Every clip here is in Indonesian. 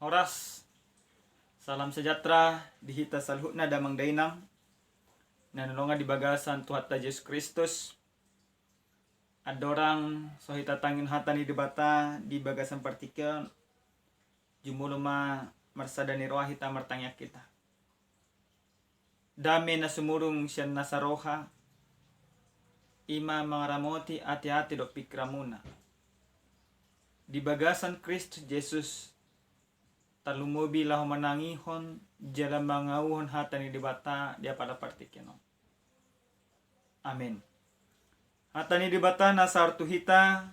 Horas, salam sejahtera dihita salhutna damang dainang nanulungan di bagasan Tuhan Yesus Kristus. Adorang sohita tangin hatani di bata di bagasan partikel jumuluma marsadani roha hita martangyak kita. Dami na sumurung siya nasaroha ima mangaramoti ati-ati do pikramuna. Di bagasan Kristus Yesus talumubi lahu manangihon jala mangauhon hatani di bata dia pada partikeno. Amin. Hatani di bata nasartu hita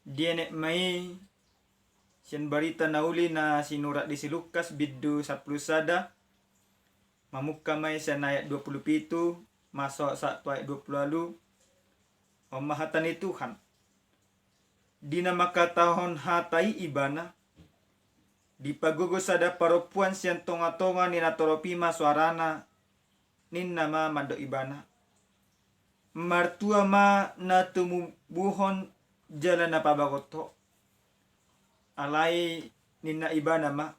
dienek mai sian barita nauli na sinurat di si Lukas biddu 10 sada mamukka mai sian ayat 27 masuk 1 ayat 20 lalu hatani Tuhan dina makatahon hatai ibana di pagugos sada paropuan sian tonga-tonga ni natoropima suarana nin nama mando ibana martua ma na tumubuhon jalan na pabagoto alai ninna ibana ma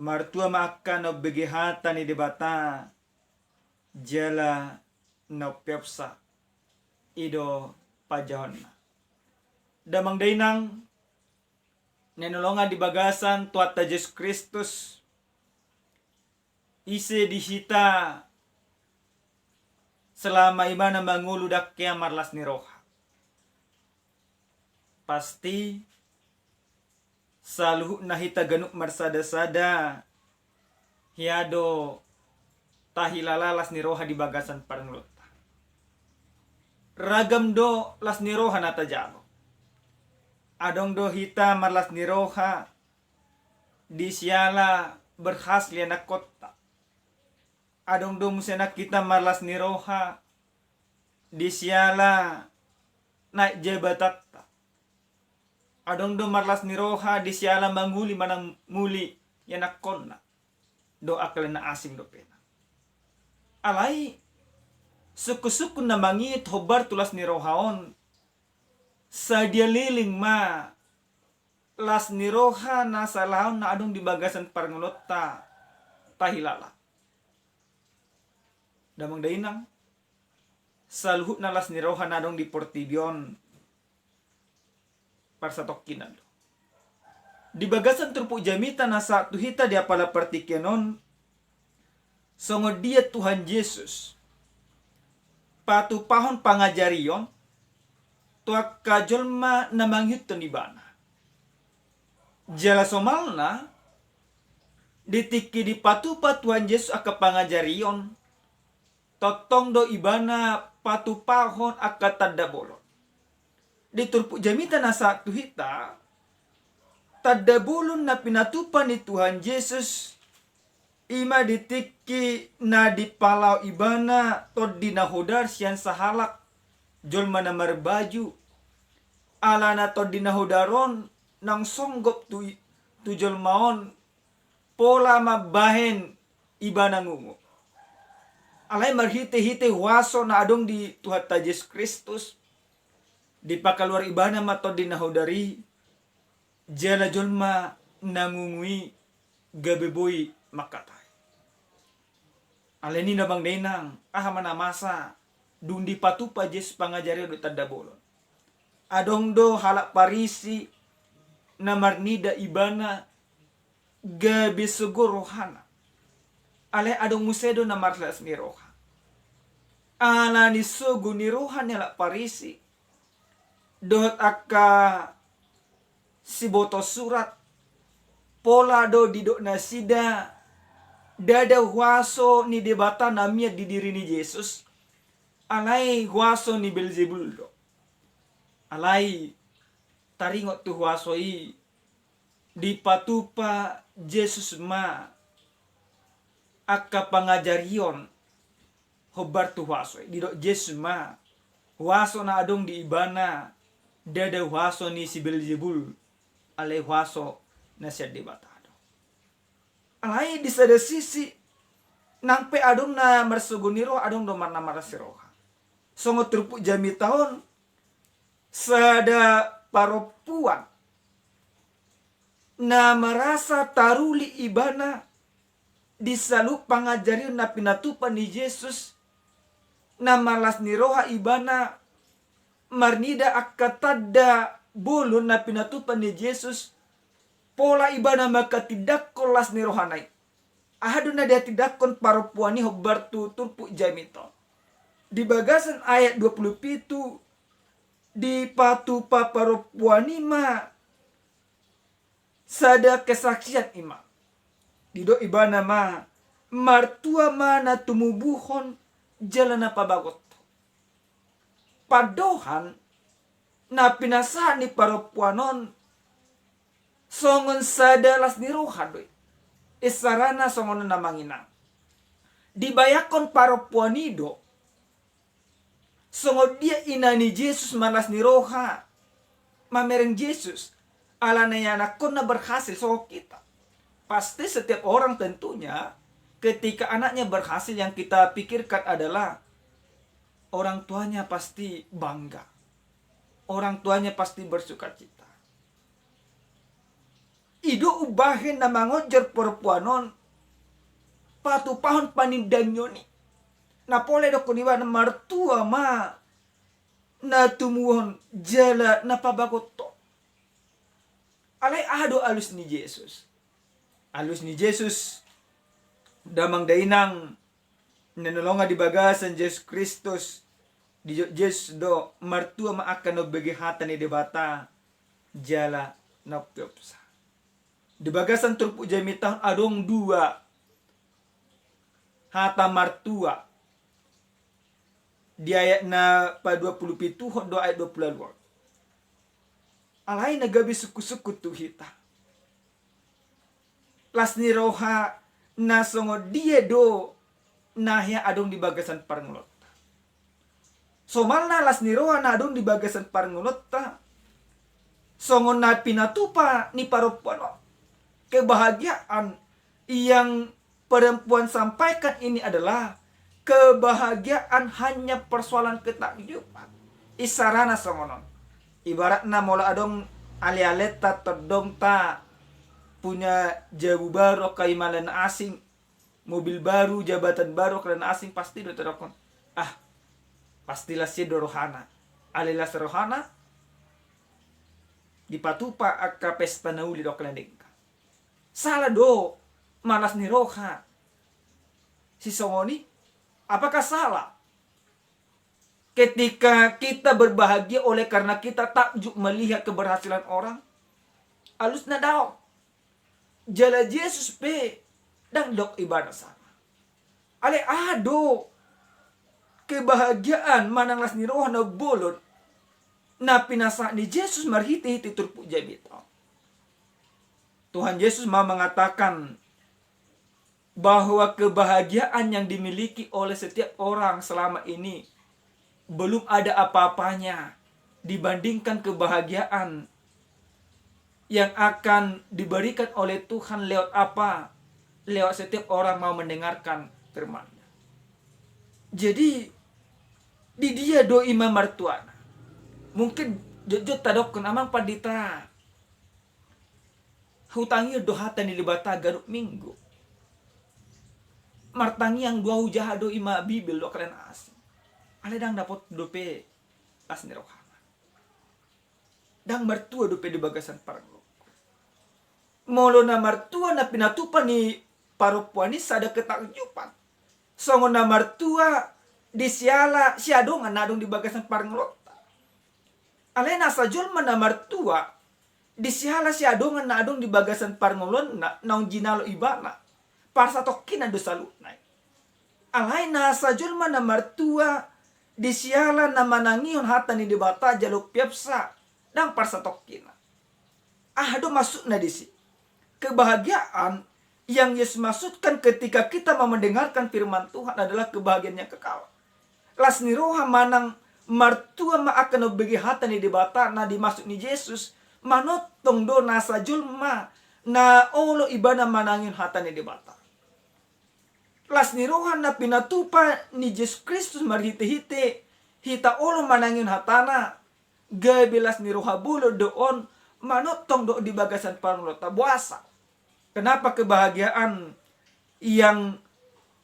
martua ma akan no begehata ni debata jala no pepsa ido pajahon na damang dainang nenulungan di bagasan Tuhan Yesus Kristus ise dihita selama imana manguludak kaya marlas ni roha. Pasti saluh nahita ganuk marsada-sada hiado tahilalalas ni roha di bagasan parangluta. Ragam do las ni roha natajabo. Adong do hita marlas ni roha di siala berhasli anak kota. Adong do musena kita marlas ni roha di siala naik jabatatta. Adong do marlas ni roha di siala manguli manang muli yanak konna. Do akal na asing do pena. Alai suku-suku na mangit hobar tulas ni rohaon sa dia liling ma las ni roha na salahon na adong di bagasan parangulota tahilala. Damang dainang saluhut na las ni roha na adong di portibion parsatokinan. Di bagasan turpu jamita na sa tuhita dia pala partikenon songo dia Tuhan Yesus patupahon pangajarion tuak kajolma na manghitton ibana. Jala somalna ditiki di patupa Tuhan Yesus aka pangajarion totong do ibana patupahon aka tadabolon. Diturpu jamita na sa tuhita tadabolon na pinatupan ni Tuhan Yesus ima ditiki na dipalau ibana tod dinahodar sian sahalak jolma na marbaju ala na tod dinahodaron nang songgop tu jolmaon pola mabahen ibana ngungu alay marhite-hite waso na adong di Tuhan Yesus Kristus di pakaluar ibana matod dinahodari jala jolma nangungui gabeboy makatay alay ni nabang dainang mana masa dundi patupa Yesus pangajari do tadabolon. Adong do halak parisi na marnida ibana gabi sugo rohana. Ale adong musedo na marlas ni roha. Ala ni sugo ni roha ni halak parisi. Dohot aka siboto surat. Pola do didok na sida. Dada huaso ni debata namia di diri ni Yesus. Alai huaso ni Belzebul do. Alai taringot tu huaso i di patupa Yesus ma aka pangajarion hobar tu huaso di do Yesus ma huaso na adong di ibana dada huaso ni si Belzebul alai huaso na siya debatado. Alai di sada sisi nang pe adong na marsuguniro adong do marna marasiroha. Songo turpu jami tahun sada paropuan na merasa taruli ibana disalu pangajarion na pinatupan ni Jesus na malas ni roha ibana marnida akatadda bulun na pinatupan ni Jesus pola ibana makatidak kolas ni rohanay ahado na dia tidakon parapuani hogbartu turpu jamito di bagasan ayat 27 di patupa parapuani ma sada kesaksian ima dido ibana ma martua mana tumubuhon jalan apa bagot padohan na pinasa ni parapuanon songon sadalas ni rohadoy isarana songon na manginang dibayakon parapuanido songon dia inani Jesus malas ni roha mamereng Jesus ala na yan ako na berhasil so kita pasti setiap orang tentunya ketika anaknya berhasil yang kita pikirkan adalah orang tuanya pasti bangga, orang tuanya pasti bersukacita. Ido ubahin na mangojer perempuanon patu pahon panindanyoni na pole do kuniwa na martua ma na tumuhon jala na pabagoto alay ado alus ni Jesus. Alus ni Jesus damang dainang nanolonga di bagasan Jesus Kristus di Jesus do martua maakan no begihatan ni debata jala na pyopsa. Di bagasan turpu jamitang adong dua hata martua di ayat na pa 27 do ayat 22 alay nagabi suku-suku tu hita las ni roha na songo dia do nahya adong di bagasan parngulot somal na las ni roha na adong di bagasan parngulot songo na pinatupa ni perempuan kebahagiaan yang perempuan sampaikan ini adalah kebahagiaan hanya persoalan ketakjuban isarana songonon ibaratna mola adong ali-alet ta terdong ta punya jabu baru kaimalan asing mobil baru jabatan baru kalian asing pasti do terokon pastilah si rohana alilas rohana dipatupa akka pesta nauli do kalian dengka salah do malas ni roha si songoni apakah salah ketika kita berbahagia oleh karena kita takjub melihat keberhasilan orang alus na daw jala Jesus pe dan dok ibadah sama ale ado kebahagiaan mananglas ni roh na bolon na pinasa ni Jesus marhiti-hiti turpu jabito. Tuhan Yesus mau mengatakan bahwa kebahagiaan yang dimiliki oleh setiap orang selama ini belum ada apa-apanya dibandingkan kebahagiaan yang akan diberikan oleh Tuhan lewat apa? Lewat setiap orang mau mendengarkan firman-Nya. Jadi di dia do imam martuana. Mungkin jujur tadok amang padita. Hutangi do hatan di libata garuk minggu. Martangi yang dua hujah do ima bibil do kalian asing. Aledang dapat dope asni rohana. Dang mertua dope di bagasan parang molo na martua na pinatupan ni parupuan ni sada ketakjupan. Songo na martua di siala siadongan nadong di bagasan parang rota. Alena sa julma na martua di siala siadongan nadong di bagasan parang na naong jinalo ibana. Para sa tokin na dosa lunay. Alena sa julma na martua di siala na manangion hata ni dibata jaluk piapsa dang para sa tokin na. Do masuk na di si. Kebahagiaan yang Yesus maksudkan ketika kita mau mendengarkan firman Tuhan adalah kebahagiaan yang kekal. Las ni roha manang martua ma akan bagi hata ni dibata na dimasuk ni Yesus manotong do nasa julma na olo ibana manangin hata ni dibata. Las ni roha na pinatupa ni Yesus Kristus marhite-hite hita olo manangin hatana gabi las ni roha bulo doon manotong do di bagasan parlota buasa. Kenapa kebahagiaan yang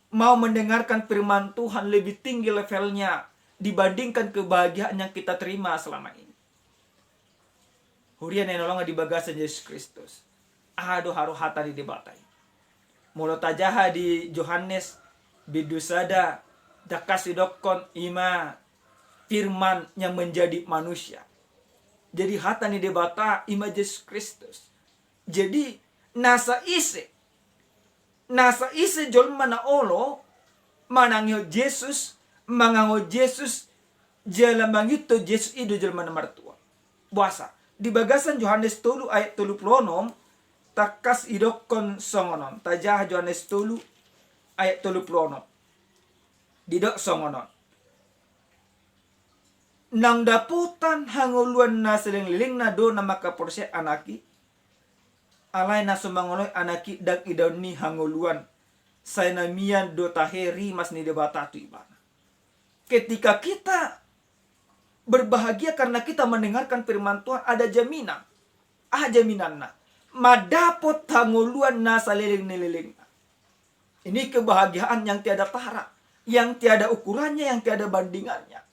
mau mendengarkan firman Tuhan lebih tinggi levelnya dibandingkan kebahagiaan yang kita terima selama ini? Hurian yang nolong di bagasan Yesus Kristus. Aduh haru hata di debatai. Mulo tajaha di Yohanes bidusada dakasidokon ima firman yang menjadi manusia. Jadi hata ni debata ima Yesus Kristus. Jadi nasa ise jolma na olo manangyo Yesus mangango Yesus jala mangito Yesus ido jolma na martua. Buasa di bagasan Yohanes 3 ayat 36 takas idokon songonon. Tajah Yohanes 3 ayat 36. Didok songonon. Nang daputan hanguluan na liling na do na makaporse anaki. Alay na sumangoloy anaki dag idaw ni hanguluan. Say na miyan do taheri mas ni debata tu ibana. Ketika kita berbahagia karena kita mendengarkan firman Tuhan, ada jaminan. Jaminan na. Madapot hanguluan na sa liling-liling. Ini kebahagiaan yang tiada tara. Yang tiada ukurannya, yang tiada bandingannya.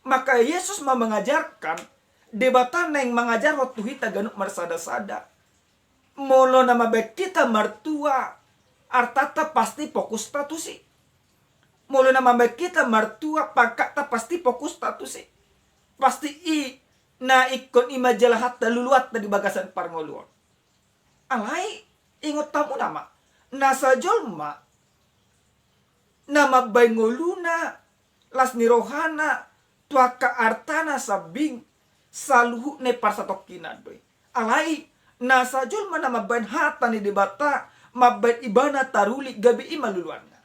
Maka Yesus mau mengajarkan debatan yang mengajar waktu kita ganuk mersada-sada. Molo nama baik kita mertua artata pasti fokus statusi. Molo nama baik kita mertua pakata pasti fokus statusi. Pasti na ikon imajalah hatta luluat di bagasan parngoluan. Alai ingot tamu nama nasa jolma nama baik ngoluna las nirohana tuaka artana sabing saluhu ne parsatokina doi. Alai nasa jol mana mabain hata ni debata mabain ibana taruli gabi imaluluanna.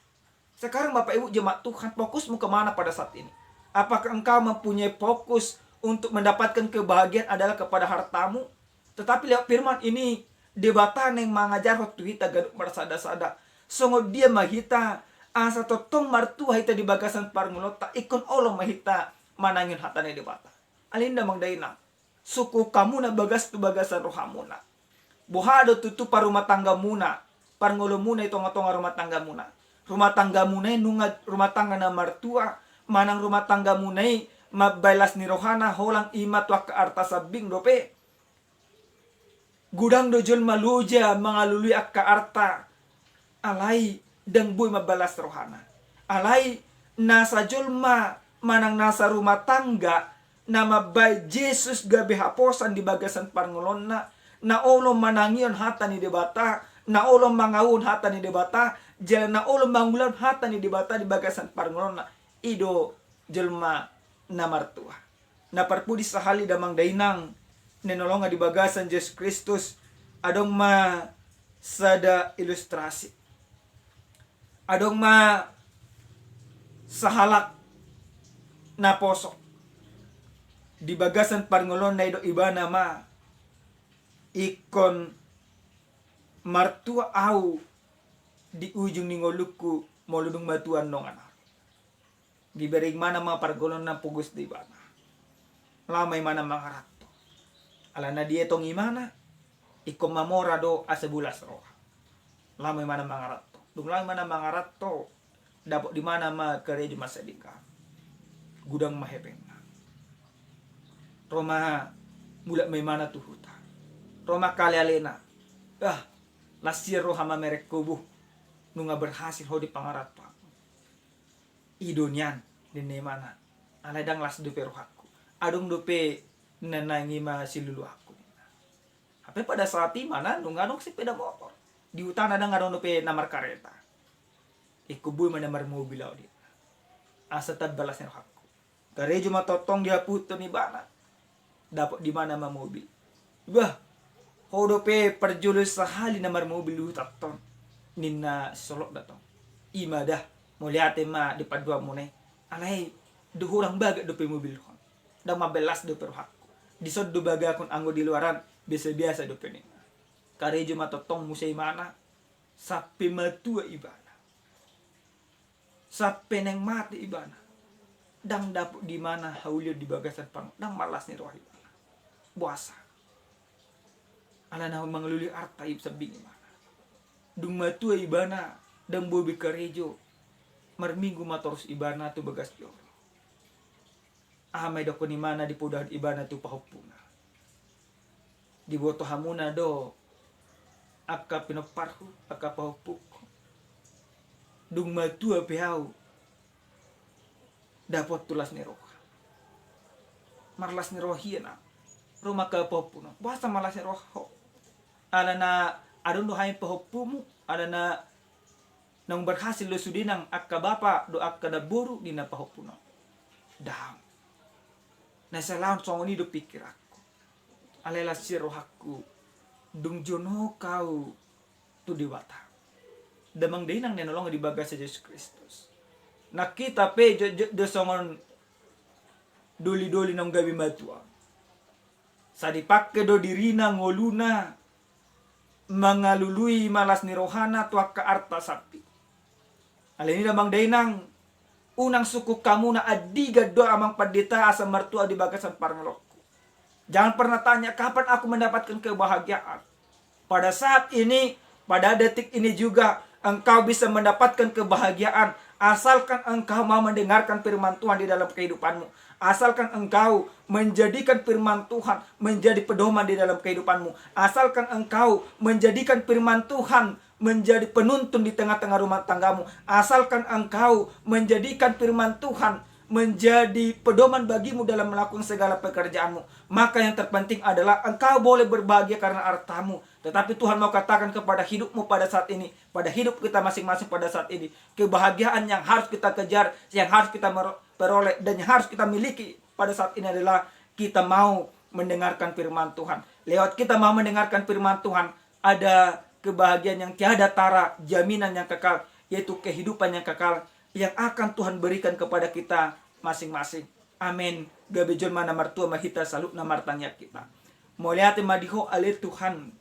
Sekarang Bapak Ibu jemaat Tuhan, fokusmu kemana pada saat ini? Apakah engkau mempunyai fokus untuk mendapatkan kebahagiaan adalah kepada hartamu? Tetapi lihat firman ini debata yang mengajar waktu kita gaduk mersada-sada. Songo dia mahita asa totong martua hita di bagasan parngulota ikon olo mahita manangin hatane debata. Alinda mangdaina. Suku kamu na bagas tu bagasan rohamuna. Bohado tutu parumah tangga muna. Parngolo muna itu ngatonga rumah tangga muna. Rumah tangga munai nunga rumah tangga na martua. Manang rumah tangga munai mabalas ni rohana holang imat wak ke arta sabing dope. Gudang dojol maluja mangalului ak ke arta. Alai dan boy mabalas rohana. Alai nasa jolma manang nasa rumah tangga nama bay Jesus gabe haposan di bagasan parngolonna na olo manangion hata ni debata na olo mangawun hata ni debata jala na olo mangulan hata ni debata di bagasan parngolonna ido jelma na martua na parpudi sahali damang dainang nenolonga di bagasan Jesus Kristus adong ma sada ilustrasi adong ma sahalak na posok di bagasan parngolon na ido ibana ma ikon martua au di ujung ni ngoluku moludung batuan nong anak gibering mana ma pargolon na pugus di bana lamay mana mangarato ala na dia tong imana ikom mamora do asebulas roh lamay mana mangarato dung lamay mana mangarato dapat di mana ma kare di masa dika gudang mahepeng Roma mulak may mana tuhuta Roma kali alena lasir roh hama merek kubuh nunga berhasil ho di pangarat pa idonyan dine mana aladang las dupe rohaku adong dupe nanangi ma silulu aku apa pada saat mana nunga dong sepeda motor di hutan ada ngadong dupe namar kareta ikubuy manamar mobil di asa tad balasnya rohaku garejo matotong dia puto ni bana dapat di mana ma mobil bah hodope perjulus sahali namar mobil lu taton ninna solok datang imadah muliate ma di padua mone alai duhurang baga dope mobil kon dang mabelas dope rohakku disod do baga kon anggo di luaran biasa-biasa dope ni karejo matotong musay mana sapi matua ibana sapi neng mati ibana dang dapat di mana haulio di bagasan pang dang malas ni rohi puasa alana mangluli arta ib sabing mana dung matua ibana dang bobi karejo marminggu matorus ibana tu bagas joro amay do ko ni mana di pudahan ibana tu pahopuna di boto hamuna do akka pinoparhu akka pahopuk dung matua pehau dapat tulas ni roha marlas ni rohiana rumah ka pahopuna basta malas ni roho alana adon do hay pahopumu alana nang berhasil lo sudinang akka bapa do akka da boru dina pahopuna dam na salaon songoni do pikir aku alela siro hakku dung jono kau tu diwata damang dinang nenolong di bagas Yesus Kristus na kita pe do songon doli-doli nang gabi matua sa dipakke do dirina ngoluna mangalului malas ni rohana tuak ka arta sapi alini damang dainang unang suku kamu na adiga do amang padita asa mertua di bagasan parngelokku. Jangan pernah tanya kapan aku mendapatkan kebahagiaan. Pada saat ini, pada detik ini juga engkau bisa mendapatkan kebahagiaan asalkan engkau mau mendengarkan firman Tuhan di dalam kehidupanmu. Asalkan engkau menjadikan firman Tuhan menjadi pedoman di dalam kehidupanmu. Asalkan engkau menjadikan firman Tuhan menjadi penuntun di tengah-tengah rumah tanggamu. Asalkan engkau menjadikan firman Tuhan menjadi pedoman bagimu dalam melakukan segala pekerjaanmu. Maka yang terpenting adalah engkau boleh berbahagia karena hartamu. Tetapi Tuhan mau katakan kepada hidupmu pada saat ini, pada hidup kita masing-masing pada saat ini, kebahagiaan yang harus kita kejar, yang harus kita peroleh, dan yang harus kita miliki pada saat ini adalah kita mau mendengarkan firman Tuhan. Lewat kita mau mendengarkan firman Tuhan, ada kebahagiaan yang tiada tara, jaminan yang kekal, yaitu kehidupan yang kekal yang akan Tuhan berikan kepada kita masing-masing. Amin. Gabi jol mana martua mahita salut na martanya kita. Moliate madiho ale Tuhan.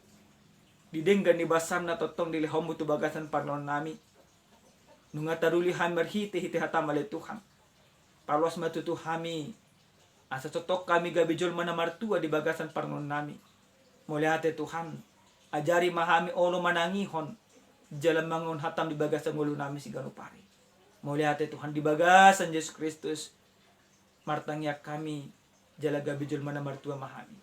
Didenggan ni basam na totong dili homu tu bagasan parnon nami. Nunga taruli hamar hite hatam ale Tuhan. Palos matutu hami. Asa totok kami gabi jol mana martua di bagasan parnon nami. Moliate Tuhan. Ajari mahami ono manangihon jalan mangun hatam di bagasan ngulu nami si ganupari. Moliate Tuhan di bagasan Yesus Kristus martangya kami jalaga bijul mana martua mahami.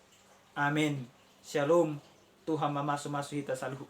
Amin. Shalom. Tuhan mamasu hita saluhu.